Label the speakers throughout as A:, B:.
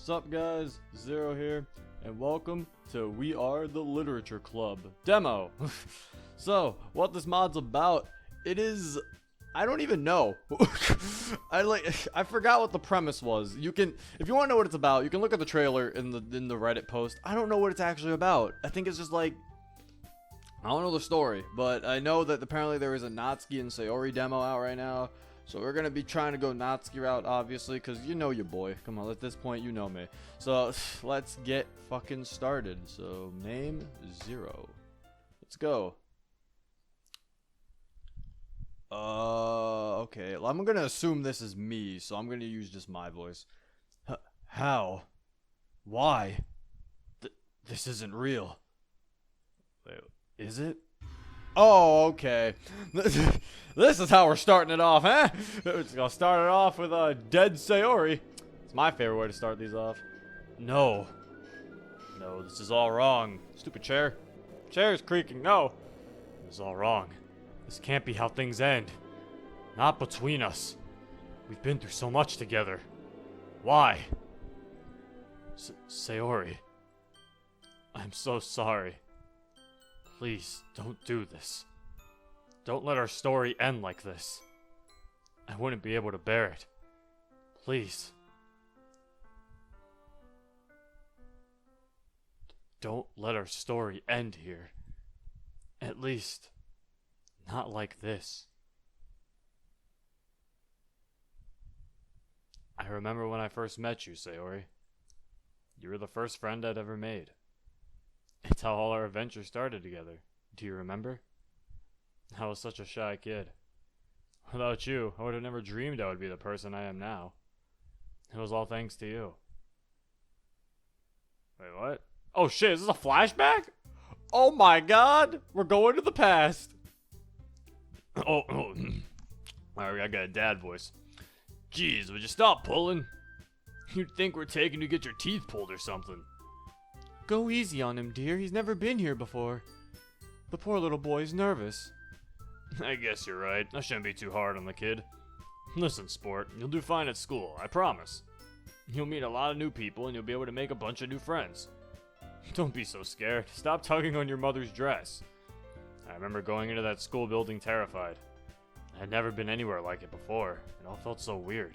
A: What's up, guys? Zero here, and welcome to We Are the Literature Club demo. So, what this mod's about, it is, I don't even know. I forgot what the premise was. You can, if you want to know what it's about, you can look at the trailer in the Reddit post. I don't know what it's actually about. I think it's just like, I don't know the story, but I know that apparently there is a Natsuki and Sayori demo out right now. So we're going to be trying to go Natsuki route, obviously, because you know your boy. Come on, at this point, you know me. So let's get fucking started. So name Zero. Let's go. Okay. Well, I'm going to assume this is me, so I'm going to use just my voice. How? Why? This isn't real. Wait, is it? Oh, okay. This is how we're starting it off, huh? We're just gonna start it off with a dead Sayori. It's my favorite way to start these off. No, this is all wrong. Stupid chair. Chair's creaking. No, this is all wrong. This can't be how things end. Not between us. We've been through so much together. Why? Sayori, I'm so sorry. Please, don't do this. Don't let our story end like this. I wouldn't be able to bear it. Please. Don't let our story end here. At least, not like this. I remember when I first met you, Sayori. You were the first friend I'd ever made. It's how all our adventures started together. Do you remember? I was such a shy kid. Without you, I would have never dreamed I would be the person I am now. It was all thanks to you. Wait, what? Oh shit, is this a flashback? Oh my god! We're going to the past! Alright, I got a dad voice. Jeez, would you stop pulling? You'd think we're taking to get your teeth pulled or something. Go easy on him, dear. He's never been here before. The poor little boy's nervous. I guess you're right. I shouldn't be too hard on the kid. Listen, sport, you'll do fine at school, I promise. You'll meet a lot of new people and you'll be able to make a bunch of new friends. Don't be so scared. Stop tugging on your mother's dress. I remember going into that school building terrified. I had never been anywhere like it before. It all felt so weird.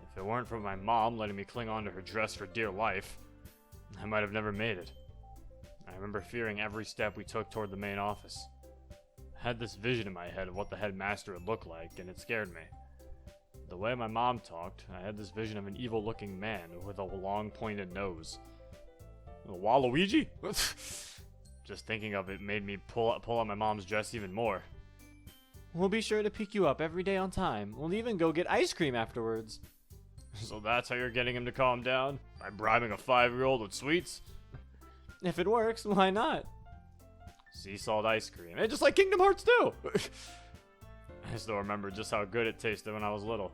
A: If it weren't for my mom letting me cling on to her dress for dear life, I might have never made it. I remember fearing every step we took toward the main office. I had this vision in my head of what the headmaster would look like, and it scared me. The way my mom talked, I had this vision of an evil-looking man with a long, pointed nose. A Waluigi? Just thinking of it made me pull on my mom's dress even more. We'll be sure to pick you up every day on time. We'll even go get ice cream afterwards. So that's how you're getting him to calm down? By bribing a 5-year-old with sweets? If it works, why not? Sea salt ice cream. It's just like Kingdom Hearts 2! I still remember just how good it tasted when I was little.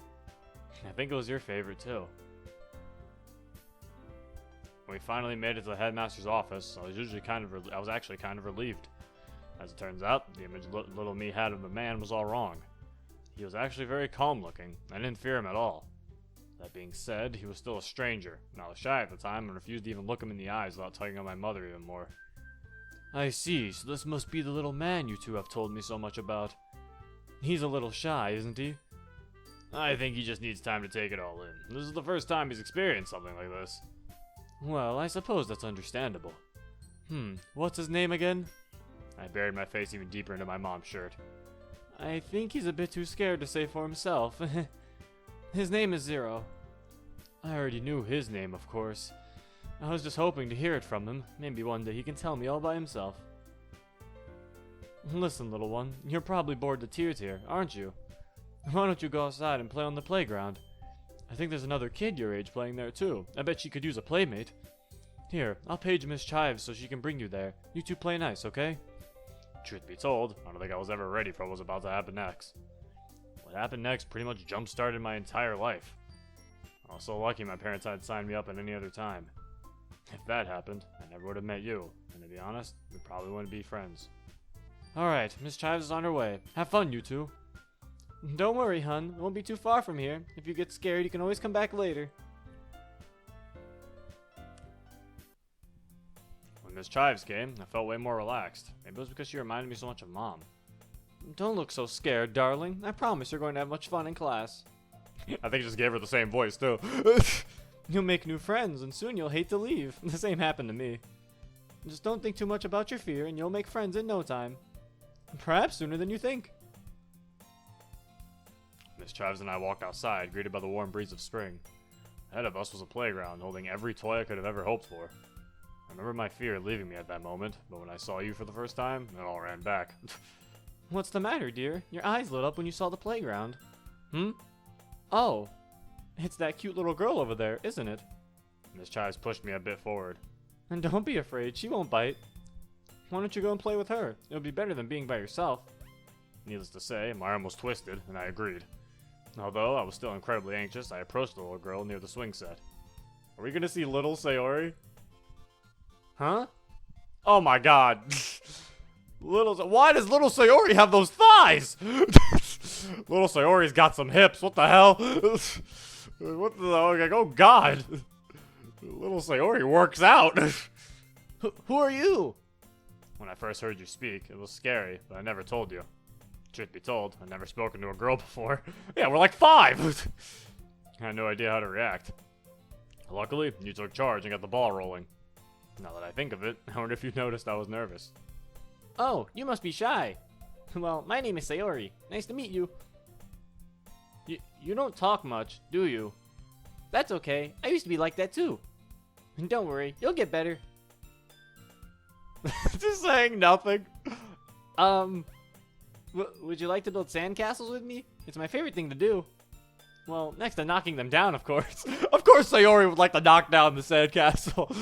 A: I think it was your favorite too. When we finally made it to the headmaster's office, I was actually kind of relieved. As it turns out, the image little me had of the man was all wrong. He was actually very calm looking. I didn't fear him at all. That being said, he was still a stranger, and I was shy at the time and refused to even look him in the eyes without tugging on my mother even more. I see, so this must be the little man you two have told me so much about. He's a little shy, isn't he? I think he just needs time to take it all in. This is the first time he's experienced something like this. Well, I suppose that's understandable. What's his name again? I buried my face even deeper into my mom's shirt. I think he's a bit too scared to say for himself. His name is Zero. I already knew his name, of course. I was just hoping to hear it from him. Maybe one day he can tell me all by himself. Listen, little one, you're probably bored to tears here, aren't you? Why don't you go outside and play on the playground? I think there's another kid your age playing there too. I bet she could use a playmate. Here, I'll page Miss Chives so she can bring you there. You two play nice, okay? Truth be told, I don't think I was ever ready for what was about to happen next. What happened next pretty much jump-started my entire life. I was so lucky my parents hadn't signed me up at any other time. If that happened, I never would have met you, and to be honest, we probably wouldn't be friends. Alright, Miss Chives is on her way. Have fun, you two. Don't worry, hun. It won't be too far from here. If you get scared, you can always come back later. Miss Chives came, I felt way more relaxed. Maybe it was because she reminded me so much of Mom. Don't look so scared, darling. I promise you're going to have much fun in class. I think I just gave her the same voice, too. You'll make new friends, and soon you'll hate to leave. The same happened to me. Just don't think too much about your fear, and you'll make friends in no time. Perhaps sooner than you think. Miss Chives and I walked outside, greeted by the warm breeze of spring. Ahead of us was a playground, holding every toy I could have ever hoped for. I remember my fear leaving me at that moment, but when I saw you for the first time, it all ran back. What's the matter, dear? Your eyes lit up when you saw the playground. Oh, it's that cute little girl over there, isn't it? Miss Chives pushed me a bit forward. And don't be afraid, she won't bite. Why don't you go and play with her? It'll be better than being by yourself. Needless to say, my arm was twisted, and I agreed. Although I was still incredibly anxious, I approached the little girl near the swing set. Are we gonna see little Sayori? Huh? Oh my god. Why does little Sayori have those thighs? Little Sayori's got some hips, what the hell? What the, oh god. Little Sayori works out. Who are you? When I first heard you speak, it was scary, but I never told you. Truth be told, I'd never spoken to a girl before. Yeah, we're like 5! I had no idea how to react. Luckily, you took charge and got the ball rolling. Now that I think of it, I wonder if you noticed I was nervous. Oh, you must be shy. Well, my name is Sayori. Nice to meet you. You don't talk much, do you? That's okay. I used to be like that too. And don't worry, you'll get better. Just saying nothing. Would you like to build sandcastles with me? It's my favorite thing to do. Well, next to knocking them down, of course. Of course Sayori would like to knock down the sandcastle.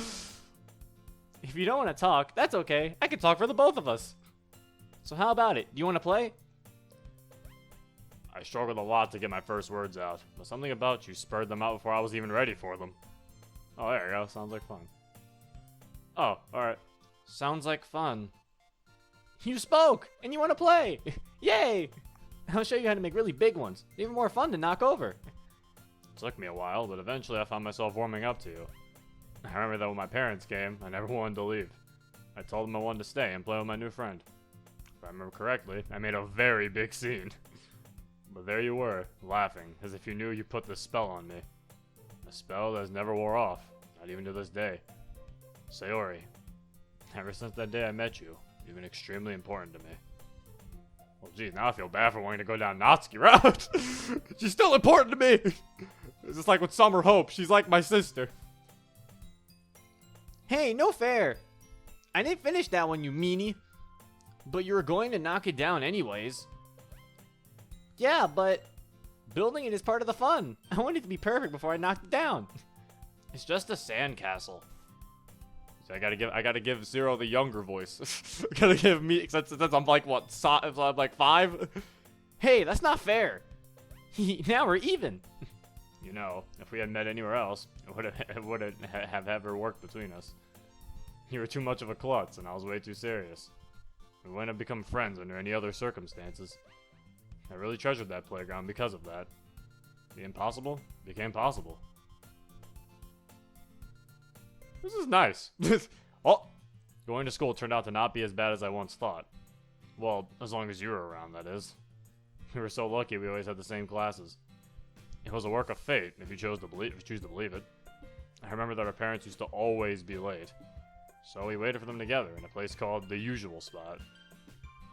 A: If you don't want to talk, that's okay. I can talk for the both of us. So how about it? Do you want to play? I struggled a lot to get my first words out, but something about you spurred them out before I was even ready for them. Oh, there you go. Sounds like fun. Oh, alright. Sounds like fun. You spoke, and you want to play! Yay! I'll show you how to make really big ones. They're even more fun to knock over. It took me a while, but eventually I found myself warming up to you. I remember that when my parents came, I never wanted to leave. I told them I wanted to stay and play with my new friend. If I remember correctly, I made a very big scene. But there you were, laughing, as if you knew you put this spell on me. A spell that has never wore off, not even to this day. Sayori, ever since that day I met you, you've been extremely important to me. Well, geez, now I feel bad for wanting to go down Natsuki route. She's still important to me. It's just like with Summer Hope. She's like my sister. Hey, no fair. I didn't finish that one, you meanie. But you were going to knock it down anyways. Yeah, but building it is part of the fun. I want it to be perfect before I knocked it down. It's just a sandcastle. So I gotta give Zero the younger voice. I gotta give me, since I'm like, what, I'm like 5? Hey, that's not fair. Now we're even. You know, if we had met anywhere else, it wouldn't have ever worked between us. You were too much of a klutz, and I was way too serious. We wouldn't have become friends under any other circumstances. I really treasured that playground because of that. The impossible became possible. This is nice. Oh, going to school turned out to not be as bad as I once thought. Well, as long as you were around, that is. We were so lucky we always had the same classes. It was a work of fate, if you choose to believe it. I remember that our parents used to always be late. So we waited for them together in a place called the Usual Spot.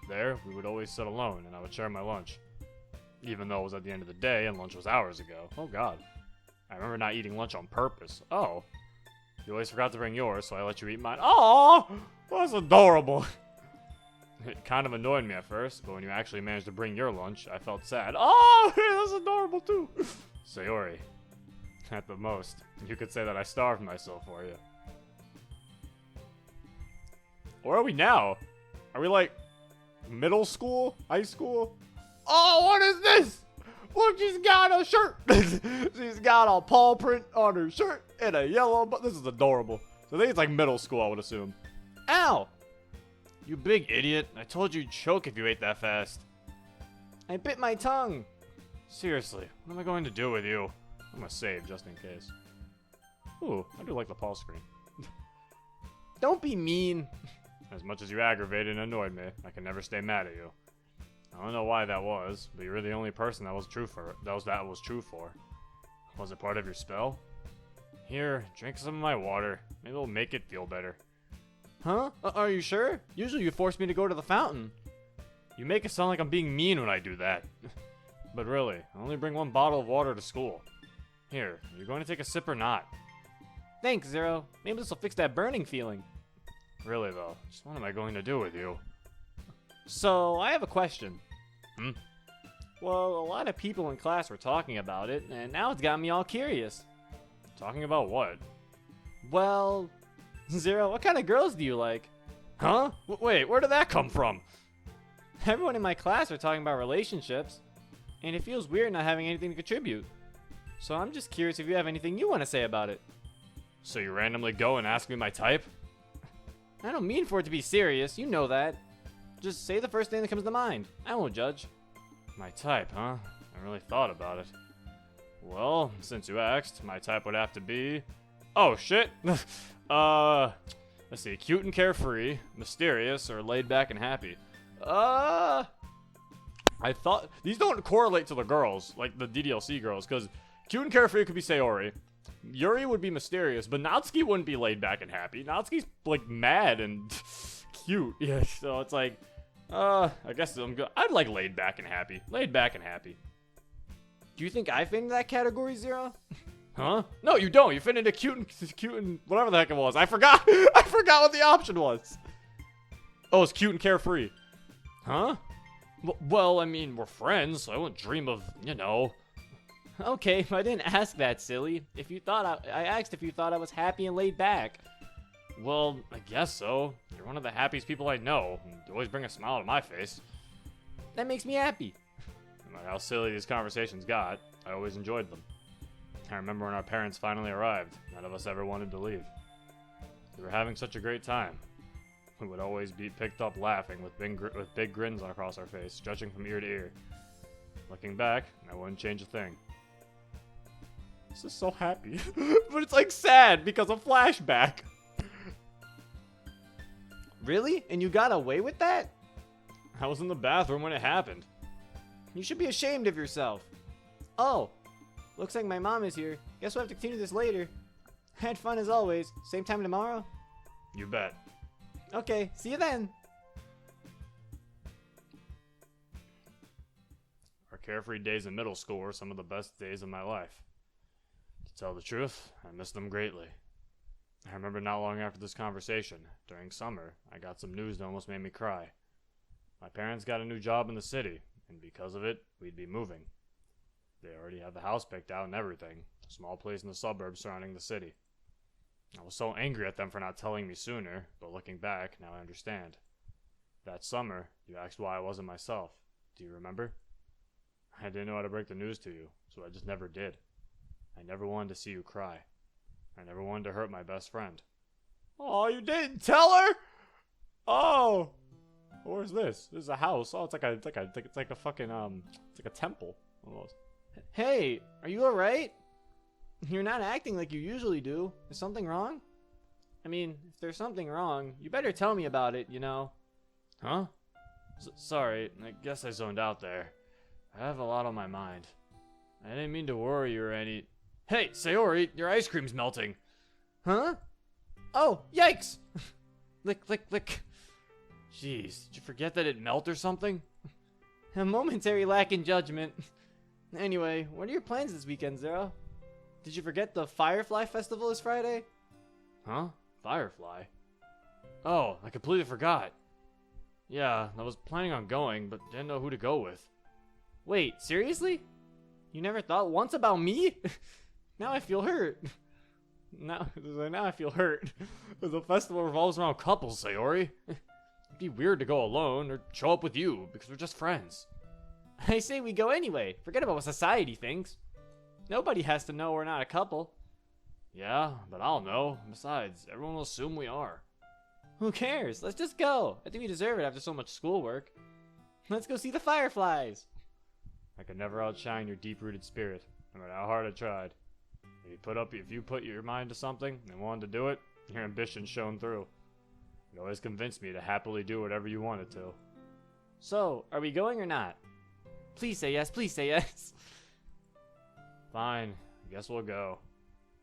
A: There, we would always sit alone, and I would share my lunch. Even though it was at the end of the day, and lunch was hours ago. Oh god. I remember not eating lunch on purpose. Oh. You always forgot to bring yours, so I let you eat mine. Aww! That's adorable. It kind of annoyed me at first, but when you actually managed to bring your lunch, I felt sad. Oh, that's adorable too. Sayori. At the most, you could say that I starved myself for you. Where are we now? Are we like middle school? High school? Oh, what is this? Look, she's got a shirt. She's got a paw print on her shirt and a yellow, but this is adorable. So I think it's like middle school, I would assume. Ow! You big idiot. I told you you'd choke if you ate that fast. I bit my tongue. Seriously, what am I going to do with you? I'm gonna save just in case. Ooh, I do like the pause screen. Don't be mean.
B: As much as you aggravated and annoyed me, I can never stay mad at you. I don't know why that was, but you were the only person that was true for. That was true for. Was it part of your spell? Here, drink some of my water. Maybe it'll make it feel better.
A: Huh? Are you sure? Usually you force me to go to the fountain.
B: You make it sound like I'm being mean when I do that. But really, I only bring one bottle of water to school. Here, are you going to take a sip or not?
A: Thanks, Zero. Maybe this will fix that burning feeling.
B: Really though, just what am I going to do with you?
A: So, I have a question.
B: Hmm?
A: Well, a lot of people in class were talking about it, and now it's got me all curious.
B: Talking about what?
A: Well, Zero, what kind of girls do you like?
B: Huh? Wait, where did that come from?
A: Everyone in my class are talking about relationships, and it feels weird not having anything to contribute. So I'm just curious if you have anything you want to say about it.
B: So you randomly go and ask me my type?
A: I don't mean for it to be serious, you know that. Just say the first thing that comes to mind. I won't judge.
B: My type, huh? I really thought about it. Well, since you asked, my type would have to be... Oh, shit! Let's see, cute and carefree, mysterious, or laid back and happy. I thought... These don't correlate to the girls, like the DDLC girls, because cute and carefree could be Sayori. Yuri would be mysterious, but Natsuki wouldn't be laid back and happy. Natsuki's, like, mad and cute. Yeah, so it's like... I guess I'm good. I'd like laid back and happy. Laid back and happy.
A: Do you think I fit into that category, Zero?
B: Huh? No, you don't. You fit into cute and whatever the heck it was. I forgot. I forgot what the option was. Oh, it's cute and carefree. Huh? Well, I mean, we're friends, so I wouldn't dream of, you know.
A: Okay, I didn't ask that, silly. If you thought I asked if you thought I was happy and laid back.
B: Well, I guess so. You're one of the happiest people I know. You always bring a smile to my face.
A: That makes me happy.
B: No matter how silly these conversations got, I always enjoyed them. I remember when our parents finally arrived, none of us ever wanted to leave. We were having such a great time. We would always be picked up laughing with big grins across our face, stretching from ear to ear. Looking back, I wouldn't change a thing. This is so happy, but it's like sad because of Flashback.
A: Really? And you got away with that?
B: I was in the bathroom when it happened.
A: You should be ashamed of yourself. Oh, looks like my mom is here. Guess we'll have to continue this later. Had fun as always. Same time tomorrow?
B: You bet.
A: Okay, see you then.
B: Our carefree days in middle school were some of the best days of my life. To tell the truth, I miss them greatly. I remember not long after this conversation, during summer, I got some news that almost made me cry. My parents got a new job in the city, and because of it, we'd be moving. They already had the house picked out and everything, a small place in the suburbs surrounding the city. I was so angry at them for not telling me sooner, but looking back, now I understand. That summer, you asked why I wasn't myself. Do you remember? I didn't know how to break the news to you, so I just never did. I never wanted to see you cry. I never wanted to hurt my best friend. Oh, you didn't tell her? Oh, where's this? This is a house. Oh, it's like a fucking it's like a temple almost.
A: Hey, are you alright? You're not acting like you usually do. Is something wrong? I mean, if there's something wrong, you better tell me about it, you know.
B: Huh? Sorry, I guess I zoned out there. I have a lot on my mind. I didn't mean to worry you or any... Hey, Sayori, your ice cream's melting.
A: Huh? Oh, yikes!
B: Lick, lick, lick. Jeez, did you forget that it melt or something?
A: A momentary lack in judgment. Anyway, what are your plans this weekend, Zero? Did you forget the Firefly Festival is Friday?
B: Huh? Firefly? Oh, I completely forgot. Yeah, I was planning on going, but didn't know who to go with.
A: Wait, seriously? You never thought once about me? Now I feel hurt. Now I feel hurt.
B: The festival revolves around couples, Sayori. It'd be weird to go alone or show up with you because we're just friends.
A: I say we go anyway. Forget about what society thinks. Nobody has to know we're not a couple.
B: Yeah, but I'll know. Besides, everyone will assume we are.
A: Who cares? Let's just go. I think we deserve it after so much schoolwork. Let's go see the fireflies.
B: I could never outshine your deep-rooted spirit, no matter how hard I tried. If you put your mind to something and wanted to do it, your ambition shone through. It always convinced me to happily do whatever you wanted to.
A: So, are we going or not? Please say yes, please say yes.
B: Fine, I guess we'll go.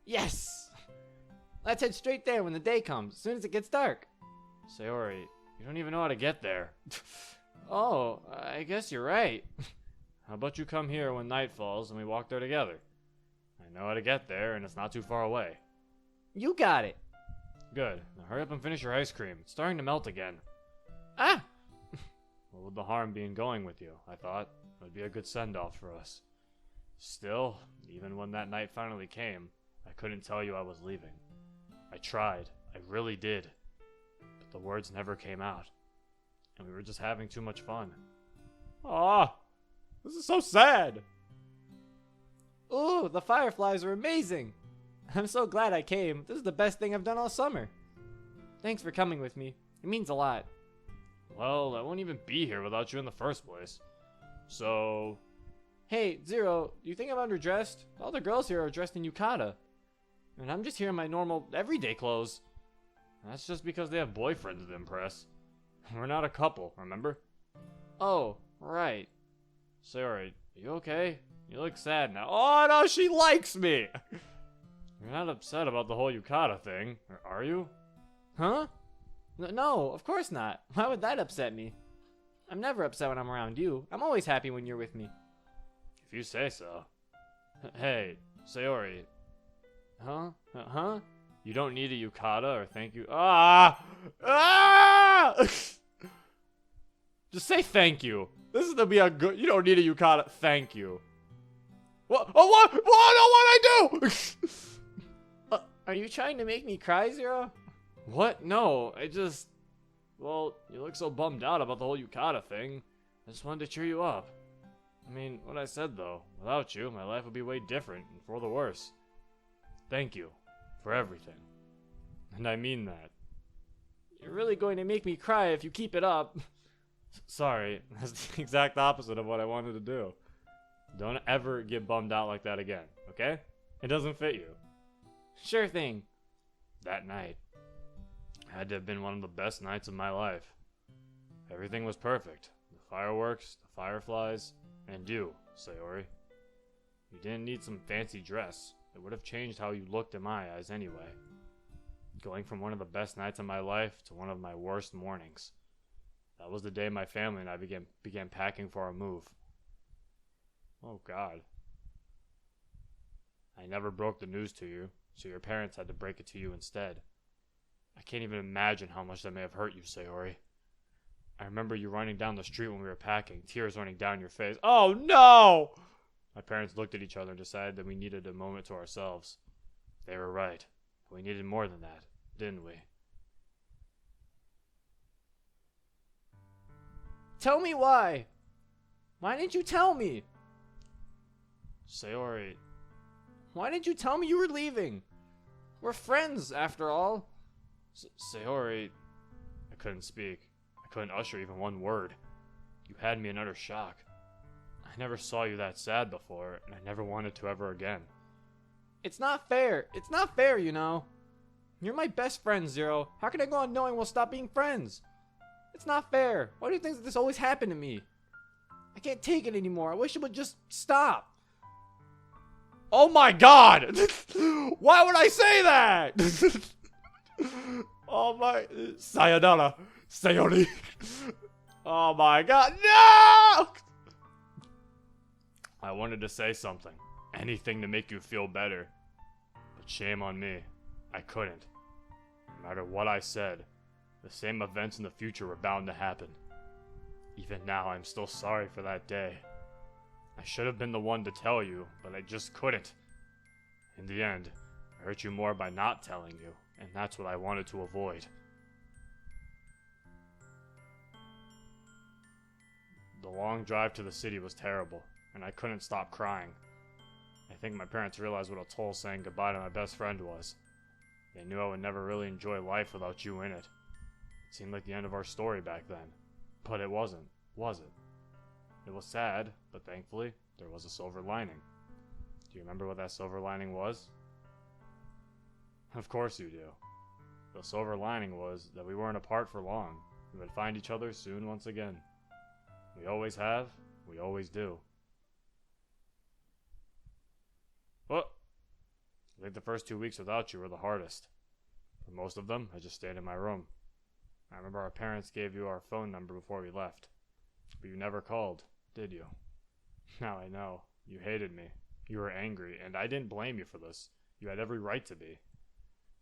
A: Yes! Let's head straight there when the day comes, as soon as it gets dark.
B: Sayori, you don't even know how to get there.
A: Oh, I guess you're right.
B: How about you come here when night falls and we walk there together? I know how to get there and it's not too far away.
A: You got it.
B: Good. Now hurry up and finish your ice cream. It's starting to melt again.
A: Ah!
B: What would the harm be in going with you? I thought it would be a good send-off for us. Still, even when that night finally came, I couldn't tell you I was leaving. I tried. I really did. But the words never came out. And we were just having too much fun. Ah! This is so sad!
A: Ooh, the fireflies are amazing. I'm so glad I came. This is the best thing I've done all summer. Thanks for coming with me. It means a lot.
B: Well, I wouldn't even be here without you in the first place. So...
A: Hey, Zero, do you think I'm underdressed? All the girls here are dressed in yukata. And I'm just here in my normal, everyday clothes.
B: That's just because they have boyfriends to impress. We're not a couple, remember?
A: Oh, right.
B: Sayori, are you okay? You look sad now. Oh no, she likes me! You're not upset about the whole yukata thing, or are you?
A: Huh? No, of course not. Why would that upset me? I'm never upset when I'm around you. I'm always happy when you're with me.
B: If you say so. Hey, Sayori.
A: Huh? Huh?
B: You don't need a yukata or thank you. Ah! Ah! Just say thank you. This is to be a good. You don't need a yukata. Thank you. What? Oh, what? What? Oh, what I do?
A: Are you trying to make me cry, Zero?
B: What? No, I just. Well, you look so bummed out about the whole yukata thing. I just wanted to cheer you up. I mean, what I said though, without you, my life would be way different and for the worse. Thank you for everything. And I mean that.
A: You're really going to make me cry if you keep it up.
B: Sorry, that's the exact opposite of what I wanted to do. Don't ever get bummed out like that again, okay? It doesn't fit you.
A: Sure thing.
B: That night had to have been one of the best nights of my life. Everything was perfect. The fireworks, the fireflies, and you, Sayori. You didn't need some fancy dress. It would have changed how you looked in my eyes anyway. Going from one of the best nights of my life to one of my worst mornings. That was the day my family and I began packing for our move. Oh God. I never broke the news to you, so your parents had to break it to you instead. I can't even imagine how much that may have hurt you, Sayori. I remember you running down the street when we were packing, tears running down your face. Oh no! My parents looked at each other and decided that we needed a moment to ourselves. They were right. But we needed more than that, didn't we?
A: Tell me why. Why didn't you tell me?
B: Sayori,
A: Why didn't you tell me you were leaving? We're friends, after all.
B: Sayori, I couldn't speak. I couldn't utter even one word. You had me in utter shock. I never saw you that sad before, and I never wanted to ever again.
A: It's not fair. It's not fair, you know. You're my best friend, Zero. How can I go on knowing we'll stop being friends? It's not fair. Why do you think that this always happened to me? I can't take it anymore. I wish it would just stop.
B: Oh my God! Why would I say that? Oh my... Sayonara. Sayori. Oh my God. No! I wanted to say something. Anything to make you feel better. But shame on me. I couldn't. No matter what I said, the same events in the future were bound to happen. Even now, I'm still sorry for that day. I should have been the one to tell you, but I just couldn't. In the end, I hurt you more by not telling you, and that's what I wanted to avoid. The long drive to the city was terrible, and I couldn't stop crying. I think my parents realized what a toll saying goodbye to my best friend was. They knew I would never really enjoy life without you in it. It seemed like the end of our story back then. But it wasn't, was it? It was sad, but thankfully, there was a silver lining. Do you remember what that silver lining was? Of course you do. The silver lining was that we weren't apart for long. We would find each other soon once again. We always have, we always do. Well, I think the first 2 weeks without you were the hardest. For most of them, I just stayed in my room. I remember our parents gave you our phone number before we left. But you never called, did you? Now I know. You hated me. You were angry, and I didn't blame you for this. You had every right to be.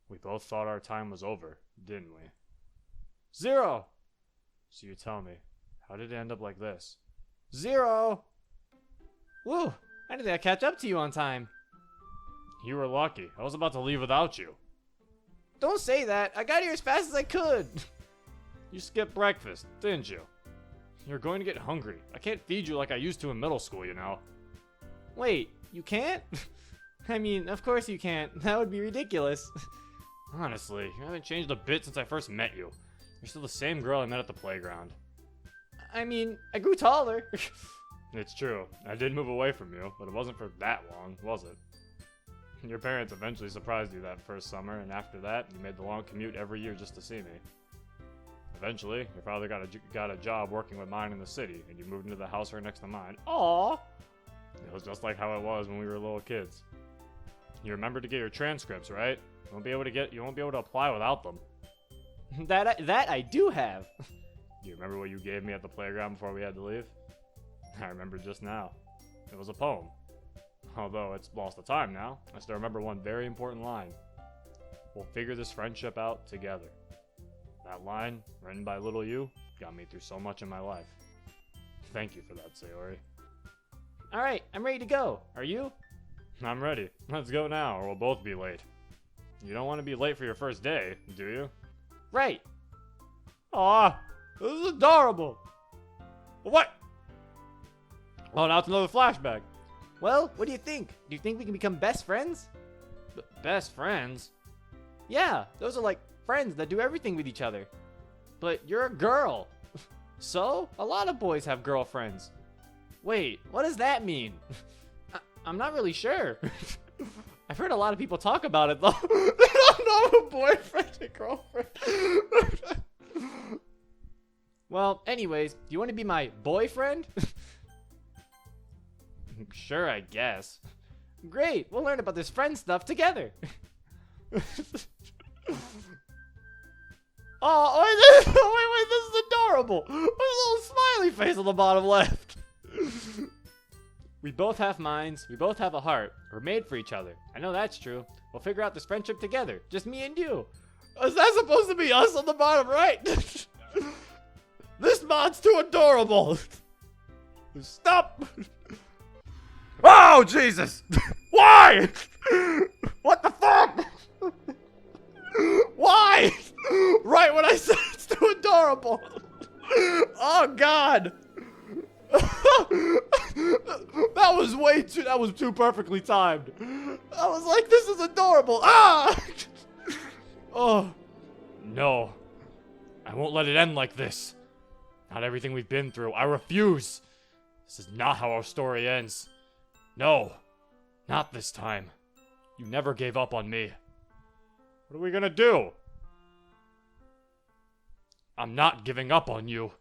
B: We both thought our time was over, didn't we? Zero! So you tell me, how did it end up like this?
A: Zero! Woo! I didn't think I catch up to you on time.
B: You were lucky. I was about to leave without you.
A: Don't say that. I got here as fast as I could.
B: You skipped breakfast, didn't you? You're going to get hungry. I can't feed you like I used to in middle school, you know.
A: Wait, you can't? I mean, of course you can't. That would be ridiculous.
B: Honestly, you haven't changed a bit since I first met you. You're still the same girl I met at the playground.
A: I mean, I grew taller.
B: It's true. I did move away from you, but it wasn't for that long, was it? Your parents eventually surprised you that first summer, and after that, you made the long commute every year just to see me. Eventually, your father got a job working with mine in the city, and you moved into the house right next to mine.
A: Aww.
B: It was just like how it was when we were little kids. You remember to get your transcripts, right? You won't be able to apply without them.
A: That I do have.
B: Do you remember what you gave me at the playground before we had to leave? I remember just now. It was a poem. Although it's lost to time now, I still remember one very important line. We'll figure this friendship out together. That line, written by little you, got me through so much in my life. Thank you for that, Sayori.
A: Alright, I'm ready to go. Are you?
B: I'm ready. Let's go now, or we'll both be late. You don't want to be late for your first day, do you?
A: Right. Aw, this is adorable.
B: What?
A: Oh, now it's another flashback. Well, what do you think? Do you think we can become best friends?
B: Best friends?
A: Yeah, those are like friends that do everything with each other. But you're a girl. So, a lot of boys have girlfriends. Wait, what does that mean? I'm not really sure. I've heard a lot of people talk about it though. They don't know a boyfriend and girlfriend. Well, anyways, do you want to be my boyfriend?
B: Sure, I guess.
A: Great, we'll learn about this friend stuff together. Oh, wait, this is adorable. There's a little smiley face on the bottom left. We both have minds, we both have a heart. We're made for each other. I know that's true. We'll figure out this friendship together, just me and you. Is that supposed to be us on the bottom right? This mod's too adorable. Stop.
B: Oh, Jesus! Why?
A: What the fuck? Why? Right when I said it's too adorable. Oh God. That was too perfectly timed. I was like, this is adorable. Ah! Oh.
B: No. I won't let it end like this. Not everything we've been through. I refuse. This is not how our story ends. No. Not this time. You never gave up on me. What are we gonna do? I'm not giving up on you.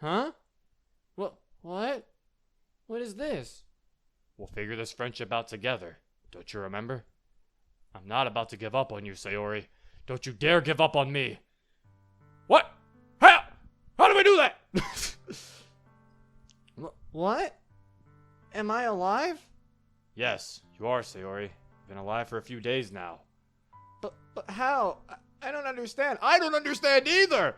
A: Huh? What? What is this?
B: We'll figure this friendship out together. Don't you remember? I'm not about to give up on you, Sayori. Don't you dare give up on me. What? How do we do that?
A: What? Am I alive?
B: Yes, you are, Sayori. You've been alive for a few days now.
A: But how? I don't understand. I don't understand either!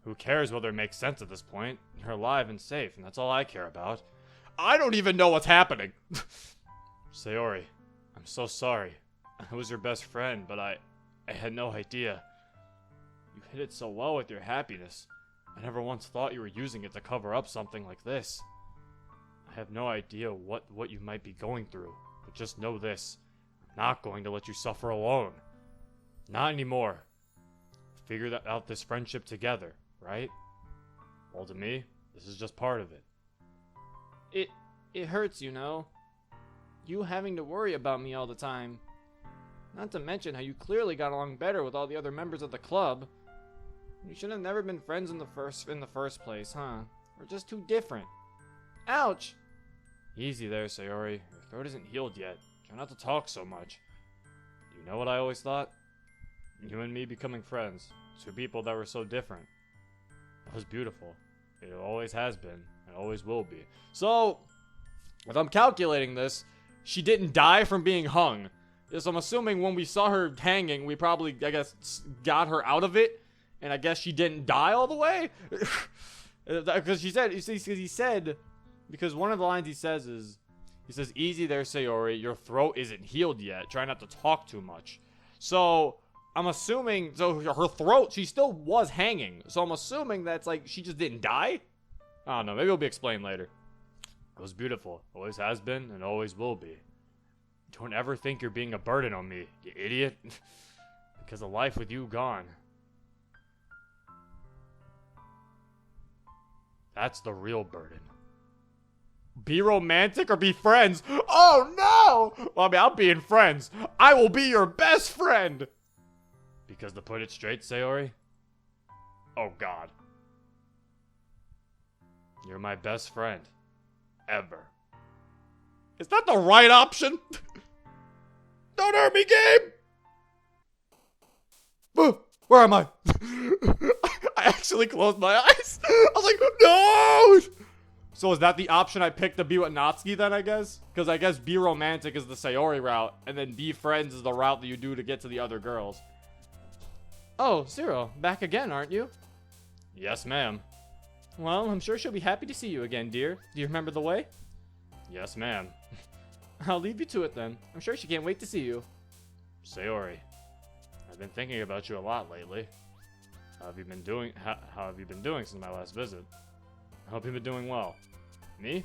B: Who cares whether it makes sense at this point? You're alive and safe, and that's all I care about.
A: I don't even know what's happening.
B: Sayori, I'm so sorry. I was your best friend, but I had no idea. You hid it so well with your happiness. I never once thought you were using it to cover up something like this. I have no idea what you might be going through, but just know this. I'm not going to let you suffer alone. Not anymore. Figure out this friendship together, right? Well, to me, this is just part of it.
A: It hurts, you know. You having to worry about me all the time. Not to mention how you clearly got along better with all the other members of the club. You should have never been friends in the first place, huh? We're just too different. Ouch!
B: Easy there, Sayori. Your throat isn't healed yet. Try not to talk so much. You know what I always thought? You and me becoming friends. Two people that were so different. That was beautiful. It always has been, and always will be.
A: So, if I'm calculating this, she didn't die from being hung. So I'm assuming when we saw her hanging, we probably, I guess, got her out of it. And I guess she didn't die all the way? Because he said, because one of the lines he says is, he says, easy there, Sayori, your throat isn't healed yet. Try not to talk too much. So, I'm assuming, so her throat, she still was hanging. So I'm assuming that's like, she just didn't die? I don't know, maybe it'll be explained later.
B: It was beautiful. Always has been, and always will be. Don't ever think you're being a burden on me, you idiot. Because of life with you gone. That's the real burden.
A: Be romantic or be friends? Oh no! Well, I mean, I'm being friends. I will be your best friend!
B: Because to put it straight, Sayori? Oh god. You're my best friend. Ever.
A: Is that the right option? Don't hurt me, Gabe! Where am I? I actually closed my eyes. I was like, no! So is that the option I picked to be with Natsuki then, I guess? Because I guess be romantic is the Sayori route, and then be friends is the route that you do to get to the other girls. Oh, Zero, back again, aren't you?
B: Yes, ma'am.
A: Well, I'm sure she'll be happy to see you again, dear. Do you remember the way?
B: Yes, ma'am.
A: I'll leave you to it then. I'm sure she can't wait to see you.
B: Sayori, I've been thinking about you a lot lately. How have you been doing since my last visit? I hope you've been doing well. Me?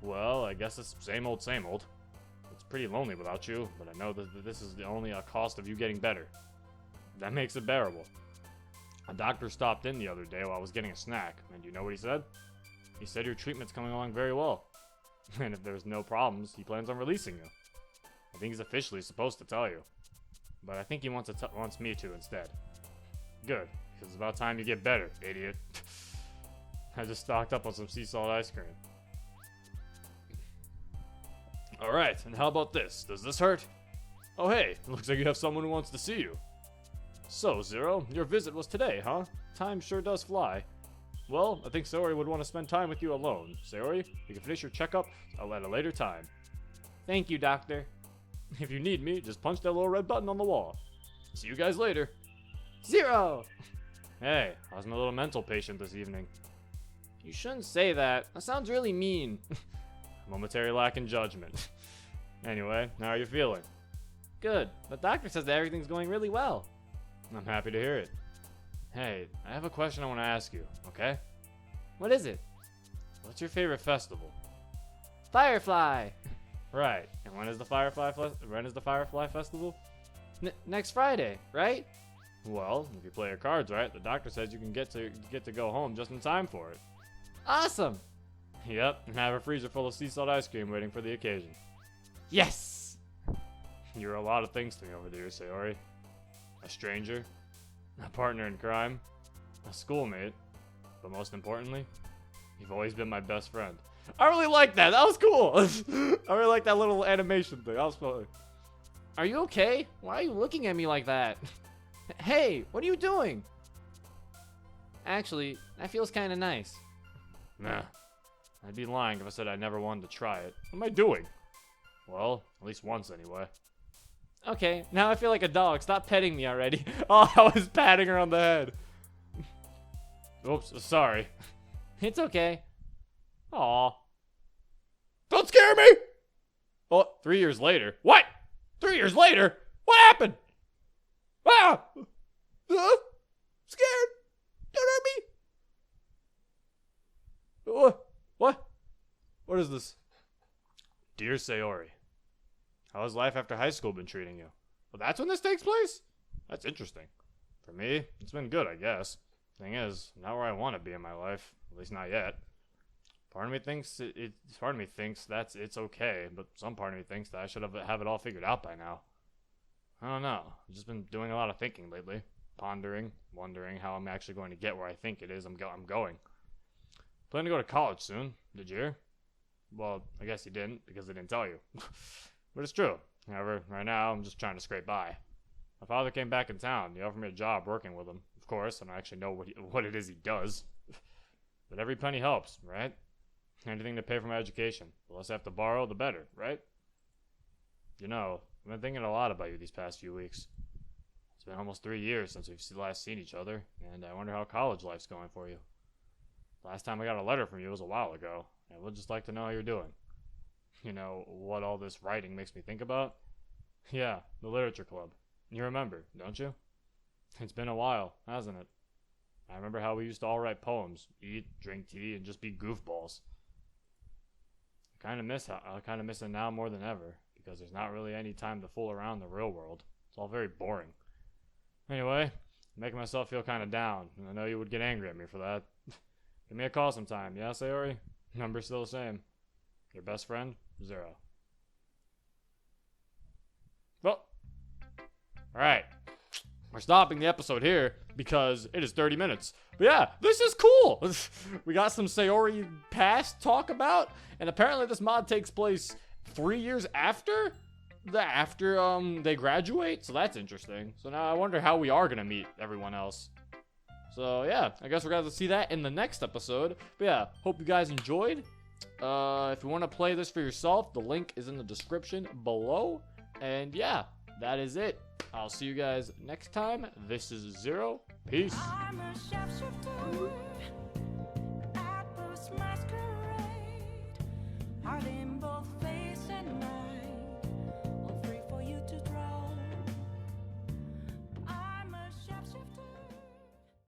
B: Well, I guess it's same old, same old. It's pretty lonely without you, but I know that this is the only cost of you getting better. That makes it bearable. A doctor stopped in the other day while I was getting a snack, and you know what he said? He said your treatment's coming along very well. And if there's no problems, he plans on releasing you. I think he's officially supposed to tell you. But I think he wants me to instead. Good, because it's about time you get better, idiot. I just stocked up on some sea salt ice cream. Alright, and how about this? Does this hurt? Oh hey, looks like you have someone who wants to see you. So, Zero, your visit was today, huh? Time sure does fly. Well, I think Sayori would want to spend time with you alone. Sayori, you can finish your checkup at a later time.
A: Thank you, doctor.
B: If you need me, just punch that little red button on the wall. See you guys later.
A: Zero!
B: Hey, how's my little mental patient this evening?
A: You shouldn't say that. That sounds really mean.
B: Momentary lack in judgment. Anyway, how are you feeling?
A: Good. The doctor says that everything's going really well.
B: I'm happy to hear it. Hey, I have a question I want to ask you, okay?
A: What is it?
B: What's your favorite festival?
A: Firefly!
B: Right. And when is the Firefly Festival?
A: Next Friday, right?
B: Well, if you play your cards right, the doctor says you can get to go home just in time for it.
A: Awesome!
B: Yep, and have a freezer full of sea salt ice cream waiting for the occasion.
A: Yes!
B: You're a lot of things to me over there, Sayori. A stranger, a partner in crime, a schoolmate, but most importantly, you've always been my best friend.
A: I really like that. That was cool. I really like that little animation thing. That was funny. Are you okay? Why are you looking at me like that? Hey, what are you doing? Actually, that feels kind of nice.
B: Nah, I'd be lying if I said I never wanted to try it. What am I doing? Well, at least once anyway.
A: Okay, now I feel like a dog. Stop petting me already. Oh, I was patting her on the head.
B: Oops, sorry.
A: It's okay.
B: Aw.
A: Don't scare me! Oh, 3 years later. What? 3 years later? What happened? Ah! Scared? Don't hurt me! What? What is this?
B: Dear Sayori, how has life after high school been treating you? Well, that's when this takes place? That's interesting. For me, it's been good, I guess. Thing is, not where I want to be in my life. At least not yet. Part of me thinks part of me thinks it's okay, but some part of me thinks that I should have it all figured out by now. I don't know. I've just been doing a lot of thinking lately, pondering, wondering how I'm actually going to get where I think it is I'm going. Plan to go to college soon. Did you hear? Well, I guess you didn't because they didn't tell you. But it's true. However, right now I'm just trying to scrape by. My father came back in town. He offered me a job working with him. Of course, I don't actually know what it is he does. But every penny helps, right? Anything to pay for my education. The less I have to borrow, the better, right? You know, I've been thinking a lot about you these past few weeks. It's been almost 3 years since we've last seen each other, and I wonder how college life's going for you. Last time I got a letter from you was a while ago. I would just like to know how you're doing. You know, what all this writing makes me think about? Yeah, the literature club. You remember, don't you? It's been a while, hasn't it? I remember how we used to all write poems, eat, drink tea, and just be goofballs. I kind of miss it now more than ever, because there's not really any time to fool around the real world. It's all very boring. Anyway, I'm making myself feel kind of down, and I know you would get angry at me for that. Give me a call sometime, yeah, Sayori? Number's still the same. Your best friend, 0. Well, alright. We're stopping the episode here because it is 30 minutes. But yeah, this is cool. We got some Sayori past talk about, and apparently this mod takes place 3 years after they graduate. So that's interesting. So now I wonder how we are gonna meet everyone else. So yeah, I guess we're gonna have to see that in the next episode. But yeah, hope you guys enjoyed. If you want to play this for yourself, the link is in the description below. And yeah, that is it. I'll see you guys next time. This is 0. Peace.